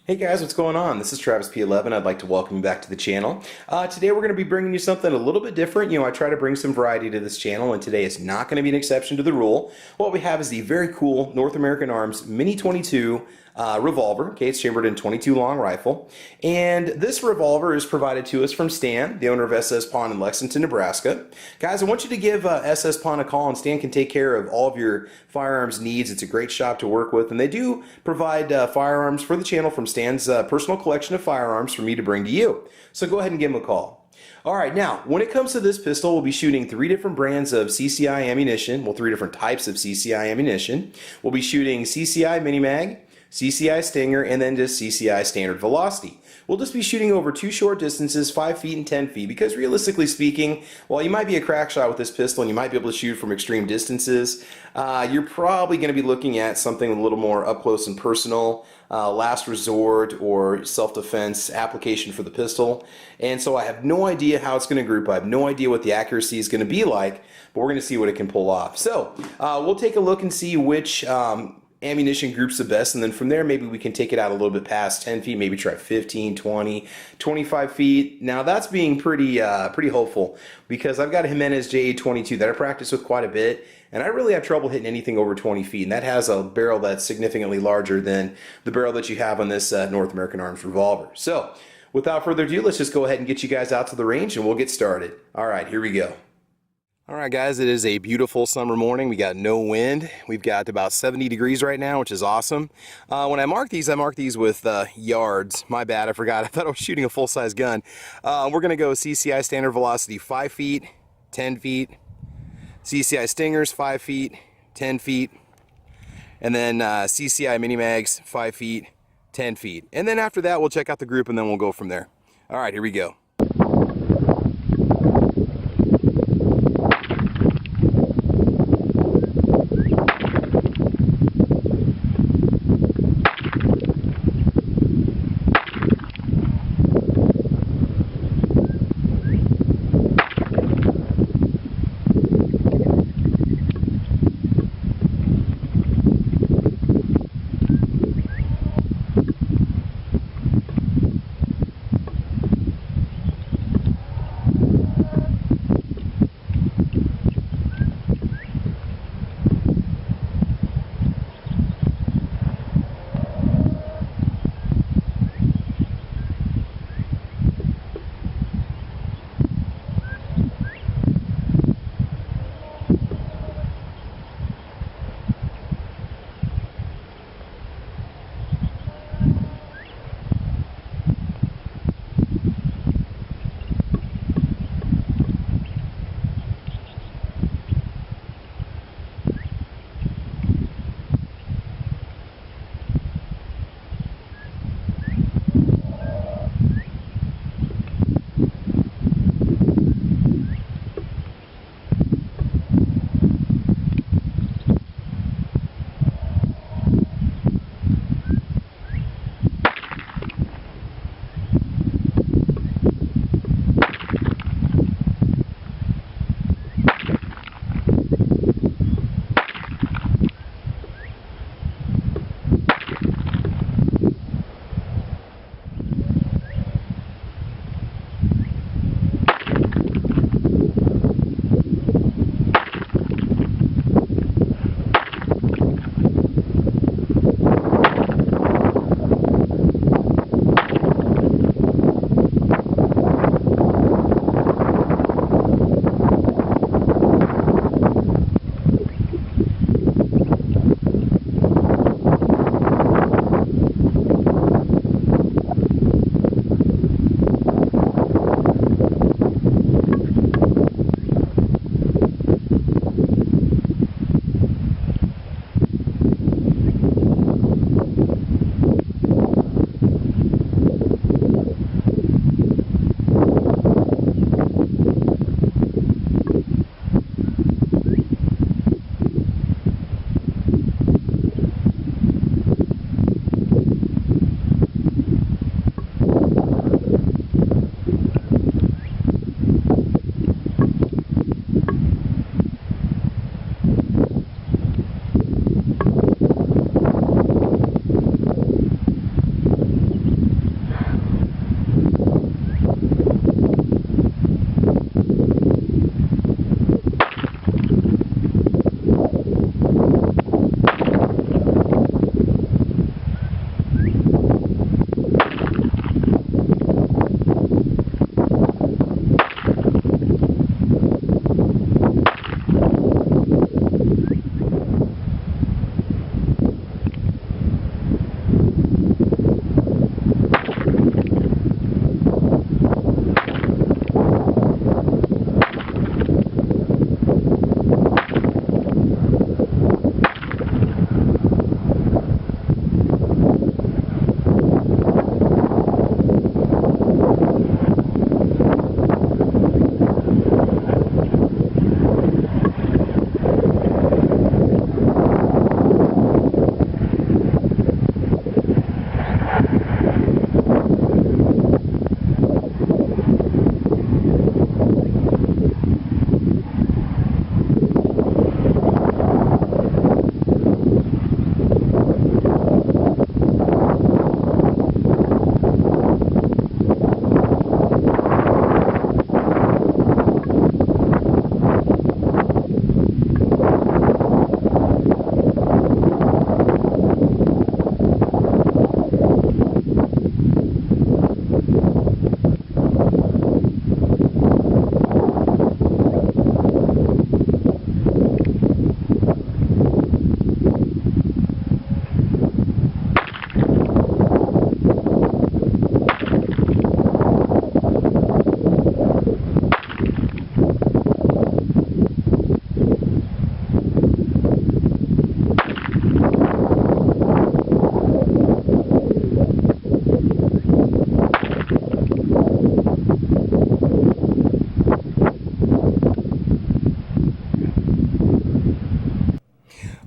Hey guys, what's going on? This is Travis P11. I'd like to welcome you back to the channel. Today we're going to be bringing you something a little bit different. I try to bring some variety to this channel, and today is not going to be an exception to the rule. What we have is the very cool North American Arms Mini 22 revolver. Okay, it's chambered in 22 long rifle. And this revolver is provided to us from Stan, the owner of SS Pawn in Lexington, Nebraska. Guys, I want you to give SS Pawn a call, and Stan can take care of all of your firearms needs. It's a great shop to work with, and they do provide firearms for the channel from Stan's personal collection of firearms for me to bring to you. So go ahead and give him a call. Alright, now, when it comes to this pistol, we'll be shooting 3 different brands of CCI ammunition, well, 3 different types of CCI ammunition. We'll be shooting CCI Mini Mag, CCI Stinger, and then just CCI Standard Velocity. We'll just be shooting over 2 short distances, 5 feet and 10 feet, because realistically speaking, while you might be a crack shot with this pistol and you might be able to shoot from extreme distances, you're probably going to be looking at something a little more up close and personal, last resort or self-defense application for the pistol. And so I have no idea how it's going to group. I have no idea what the accuracy is going to be like, but we're going to see what it can pull off. So we'll take a look and see which ammunition groups the best, and then from there maybe we can take it out a little bit past 10 feet, maybe try 15, 20, 25 feet. Now that's being pretty hopeful, because I've got a Jimenez JA-22 that I practice with quite a bit, and I really have trouble hitting anything over 20 feet, and that has a barrel that's significantly larger than the barrel that you have on this North American Arms revolver. So without further ado, let's just go ahead and get you guys out to the range and we'll get started. Alright, here we go. Alright guys, it is a beautiful summer morning. We got no wind. We've got about 70 degrees right now, which is awesome. When I mark these with yards. My bad, I forgot. I thought I was shooting a full-size gun. We're going to go CCI Standard Velocity 5 feet, 10 feet. CCI Stingers 5 feet, 10 feet. And then CCI Mini Mags 5 feet, 10 feet. And then after that, we'll check out the group and then we'll go from there. Alright, here we go.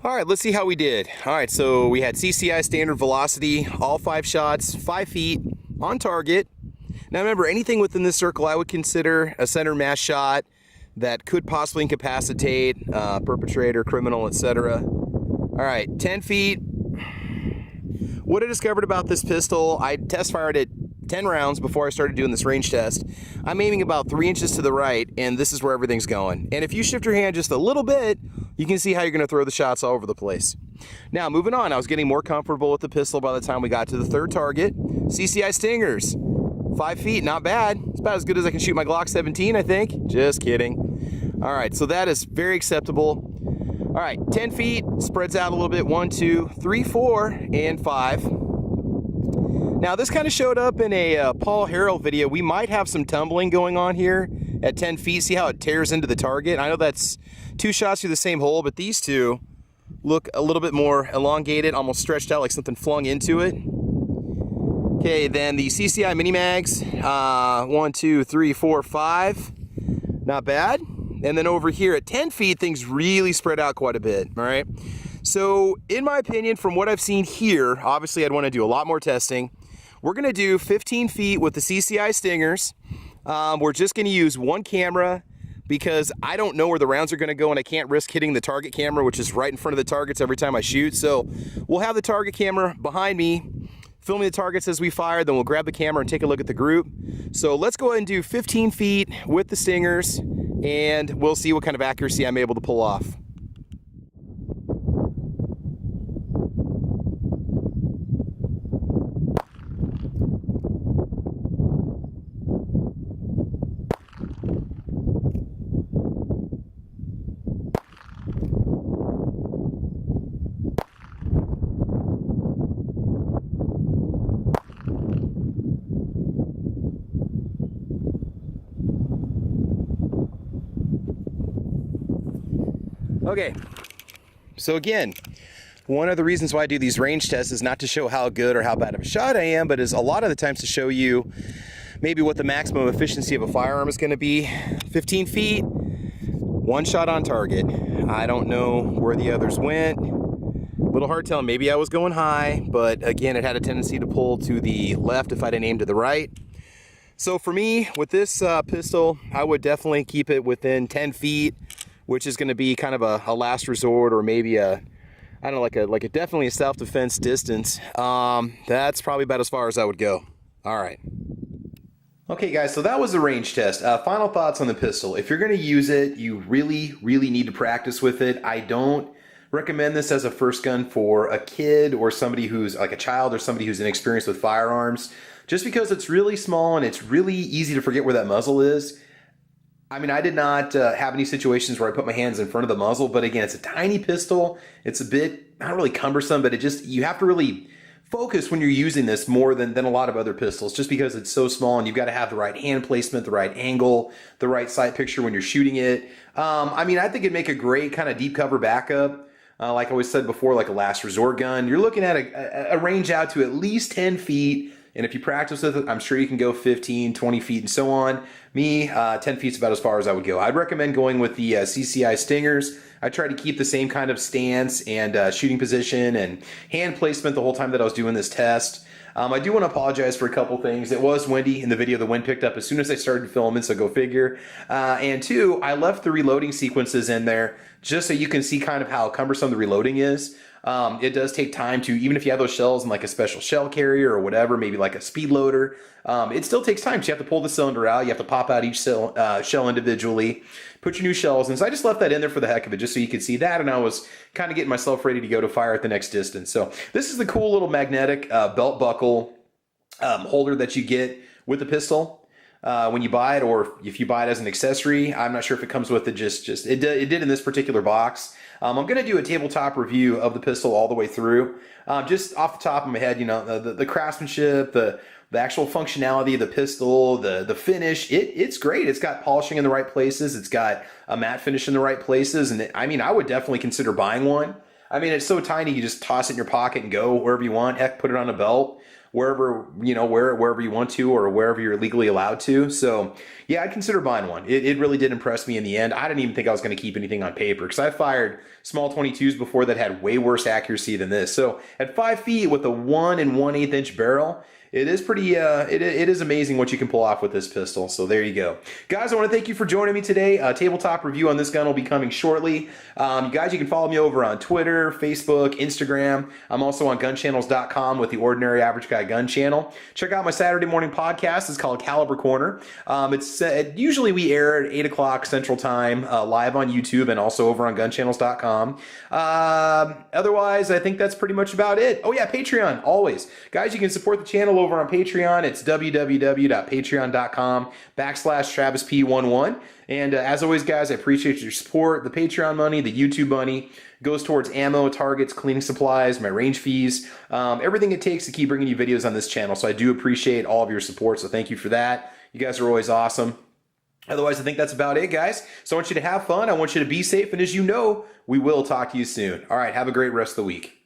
All right, let's see how we did. All right, so we had CCI standard velocity, all 5 shots, 5 feet on target. Now remember, anything within this circle I would consider a center mass shot that could possibly incapacitate, perpetrator, criminal, etc. All right, 10 feet. What I discovered about this pistol, I test fired it 10 rounds before I started doing this range test. I'm aiming about 3 inches to the right, and this is where everything's going. And if you shift your hand just a little bit, you can see how you're going to throw the shots all over the place. Now, moving on, I was getting more comfortable with the pistol by the time we got to the 3rd target. CCI Stingers, 5 feet, not bad. It's about as good as I can shoot my Glock 17, I think. Just kidding. All right, so that is very acceptable. All right, 10 feet, spreads out a little bit. 1, 2, 3, 4, and 5. Now, this kind of showed up in a Paul Harrell video. We might have some tumbling going on here at 10 feet. See how it tears into the target? I know that's 2 shots through the same hole, but these two look a little bit more elongated, almost stretched out like something flung into it. Okay, then the CCI mini mags, 1, 2, 3, 4, 5. Not bad. And then over here at 10 feet, things really spread out quite a bit, all right? So, in my opinion, from what I've seen here, obviously I'd want to do a lot more testing. We're going to do 15 feet with the CCI Stingers. We're just going to use one camera because I don't know where the rounds are going to go and I can't risk hitting the target camera, which is right in front of the targets every time I shoot. So we'll have the target camera behind me, filming the targets as we fire, then we'll grab the camera and take a look at the group. So let's go ahead and do 15 feet with the Stingers, and we'll see what kind of accuracy I'm able to pull off. Okay, so again, one of the reasons why I do these range tests is not to show how good or how bad of a shot I am, but is a lot of the times to show you maybe what the maximum efficiency of a firearm is going to be. 15 feet, 1 shot on target. I don't know where the others went. A little hard telling. Maybe I was going high, but again, it had a tendency to pull to the left if I didn't aim to the right. So for me, with this pistol, I would definitely keep it within 10 feet, which is going to be kind of a last resort, or maybe I don't know, like a definitely a self-defense distance. That's probably about as far as I would go. All right. Okay, guys, so that was the range test. Final thoughts on the pistol. If you're going to use it, you really, really need to practice with it. I don't recommend this as a first gun for a kid or somebody who's like a child or somebody who's inexperienced with firearms, just because it's really small and it's really easy to forget where that muzzle is. I mean, I did not have any situations where I put my hands in front of the muzzle, but again, it's a tiny pistol. It's a bit, not really cumbersome, but you have to really focus when you're using this more than a lot of other pistols, just because it's so small and you've got to have the right hand placement, the right angle, the right sight picture when you're shooting it. I mean, I think it'd make a great kind of deep cover backup. Like I always said before, like a last resort gun. You're looking at a range out to at least 10 feet. And if you practice with it, I'm sure you can go 15, 20 feet and so on. Me, 10 feet's about as far as I would go. I'd recommend going with the CCI Stingers. I try to keep the same kind of stance and shooting position and hand placement the whole time that I was doing this test. I do want to apologize for a couple things. It was windy in the video. The wind picked up as soon as I started filming, so go figure. And 2, I left the reloading sequences in there just so you can see kind of how cumbersome the reloading is. It does take time to, even if you have those shells in like a special shell carrier or whatever, maybe like a speed loader, it still takes time. So you have to pull the cylinder out. You have to pop out each shell individually, put your new shells in. So I just left that in there for the heck of it, just so you could see that. And I was kind of getting myself ready to go to fire at the next distance. So this is the cool little magnetic belt buckle holder that you get with the pistol. When you buy it, or if you buy it as an accessory. I'm not sure if it comes with it. It did in this particular box. I'm going to do a tabletop review of the pistol all the way through. Just off the top of my head, you know, the craftsmanship, the actual functionality of the pistol, the finish, it's great. It's got polishing in the right places. It's got a matte finish in the right places. And I mean, I would definitely consider buying one. I mean, it's so tiny, you just toss it in your pocket and go wherever you want. Heck, put it on a belt. wherever, wherever you want to or wherever you're legally allowed to. So yeah, I'd consider buying one. It really did impress me in the end. I didn't even think I was going to keep anything on paper because I fired small 22s before that had way worse accuracy than this. So at 5 feet with a 1 1/8 inch barrel, it is pretty, it is amazing what you can pull off with this pistol. So there you go. Guys, I want to thank you for joining me today. Tabletop review on this gun will be coming shortly. You guys, you can follow me over on Twitter, Facebook, Instagram. I'm also on gunchannels.com with the Ordinary Average Guy Gun Channel. Check out my Saturday morning podcast. It's called Caliber Corner. Usually we air at 8 o'clock Central Time, live on YouTube and also over on gunchannels.com. Otherwise, I think that's pretty much about it. Oh yeah, Patreon, always. Guys, you can support the channel over on Patreon. It's www.patreon.com/TravisP11. And as always, guys, I appreciate your support. The Patreon money, the YouTube money goes towards ammo, targets, cleaning supplies, my range fees, everything it takes to keep bringing you videos on this channel. So I do appreciate all of your support. So thank you for that. You guys are always awesome. Otherwise, I think that's about it, guys. So I want you to have fun. I want you to be safe. And as you know, we will talk to you soon. All right, have a great rest of the week.